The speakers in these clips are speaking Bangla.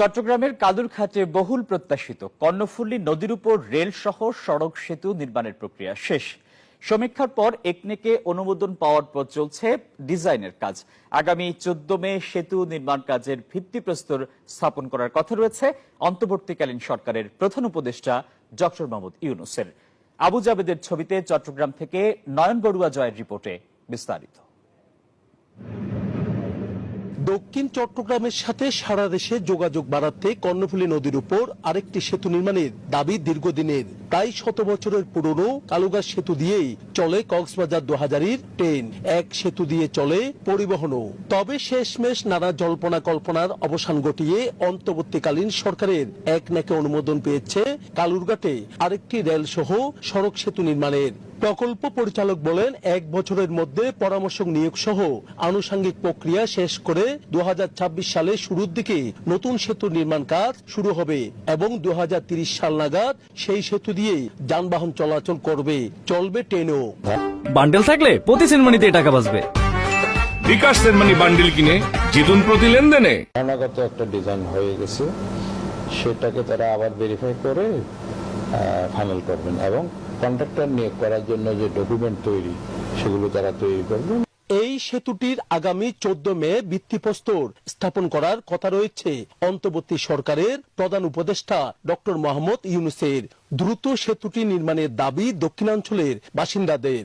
চট্টগ্রামের কালুরঘাটে বহুল প্রত্যাশিত কর্ণফুলী নদীর উপর রেল সহ সড়ক সেতু নির্মাণের প্রক্রিয়া শেষ। সমীক্ষার পর একনেকে অনুমোদন পাওয়ার পর চলছে ডিজাইনের কাজ। আগামী 14 মে সেতু নির্মাণ কাজের ভিত্তিপ্রস্তর স্থাপন করার কথা রয়েছে অন্তর্বর্তীকালীন সরকারের প্রধান উপদেষ্টা ডক্টর মোহাম্মদ ইউনূসের। আবু জাবেদের ছবিতে চট্টগ্রাম থেকে নয়ন বড়ুয়া জয়ের রিপোর্টে বিস্তারিত। দক্ষিণ চট্টগ্রামের সাথে সারা দেশে যোগাযোগ বাড়াতে কর্ণফুলী নদীর উপর আরেকটি সেতু নির্মাণের দাবি দীর্ঘদিনের। প্রায় 100 বছরের পুরনো কালুঘাট সেতু দিয়েই চলে কক্সবাজার 2000-এর ট্রেন, এক সেতু দিয়ে চলে পরিবহনও। তবে শেষমেশ নানা জল্পনা কল্পনার অবসান ঘটিয়ে অন্তর্বর্তীকালীন সরকারের একনেকে অনুমোদন পেয়েছে কালুরঘাটে আরেকটি রেল সহ সড়ক সেতু নির্মাণের। প্রকল্প পরিচালক বলেন, 1 বছরের মধ্যে পরামর্শক নিয়োগ সহ আনুষঙ্গিক প্রক্রিয়া শেষ করে 2026 সালে শুরুর দিকে নতুন সেতু নির্মাণ কাজ শুরু হবে এবং 2030 সাল নাগাদ সেই সেতু দিয়ে যানবাহন চলাচল করবে, চলবে ট্রেনও। বান্ডেল থাকলে প্রতি সেনমানিতে টাকা বাঁচবে। বিকাশ সেনমানি বান্ডেল কিনে জিতুন প্রতি লেনদেনে। ধারণাগত একটা ডিজাইন হয়ে গেছে, সেটাকে তারা আবার ভেরিফাই করে ফাইনাল করবেন এবং কন্ট্রাক্টর নিয়োগ করার জন্য যে ডকুমেন্ট তৈরি সেগুলো তারা তৈরি করবেন। এই সেতুটির আগামী 14 মে ভিত্তিপ্রস্তর স্থাপন করার কথা রয়েছে অন্তর্বর্তী সরকারের প্রধান উপদেষ্টা ডক্টর মোহাম্মদ ইউনূসের। দ্রুত সেতুটি নির্মাণের দাবি দক্ষিণাঞ্চলের বাসিন্দাদের।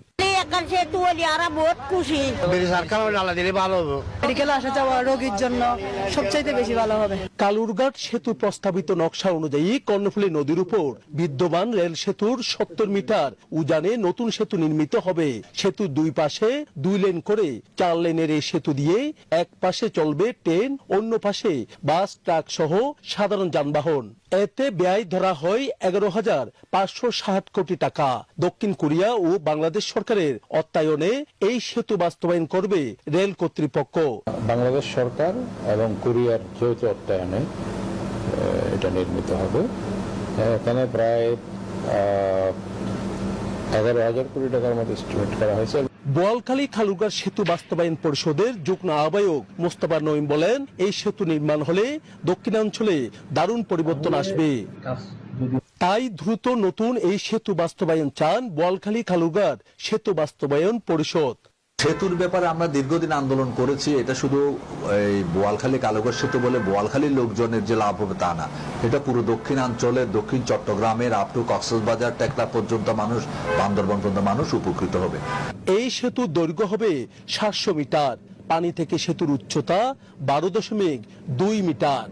কালুরঘাট সেতু প্রস্তাবিত নকশা অনুযায়ী কর্ণফুলী নদীর উপর বিদ্যমান রেল সেতুর 70 মিটার উজানে নতুন সেতু নির্মিত হবে। সেতুর দুই পাশে 2 লেন করে 4 লেনের এই সেতু দিয়ে এক পাশে চলবে ট্রেন, অন্য পাশে বাস, ট্রাক সহ সাধারণ যানবাহন। এতে ব্যয় ধরা হয় 11,560 কোটি টাকা। দক্ষিণ কোরিয়া ও বাংলাদেশ সরকারের অর্থায়নে এই সেতু বাস্তবায়ন করবে রেল কর্তৃপক্ষ। বাংলাদেশ সরকার এবং কোরিয়ার যৌথ অর্থায়নে এটা নির্মিত হবে। এখানে প্রায় 11,000 কোটি টাকার মতো এস্টিমেট করা হয়েছে। বোয়ালখালী খালুঘাট সেতু বাস্তবায়ন পরিষদের যুগ্ম আহ্বায়ক মোস্তফা নঈম বলেন, এই সেতু নির্মাণ হলে দক্ষিণাঞ্চলে দারুণ পরিবর্তন আসবে। তাই দ্রুত নতুন এই সেতু বাস্তবায়ন চান বোয়ালখালী খালুঘাট সেতু বাস্তবায়ন পরিষদ। সেতুর ব্যাপারে আমরা দীর্ঘদিন আন্দোলন করেছি। এটা শুধু এই বোয়ালখালী কালুঘাট সেতু বলে বোয়ালখালীর লোকজনের যে লাভ হবে তা না, এটা পুরো দক্ষিণাঞ্চলের, দক্ষিণ চট্টগ্রামের আপ টু কক্সবাজার টেকলা পর্যন্ত মানুষ, বান্দরবান পর্যন্ত মানুষ উপকৃত হবে। এই সেতুর দৈর্ঘ্য হবে 700 মিটার, পানি থেকে সেতুর উচ্চতা 12.2 মিটার।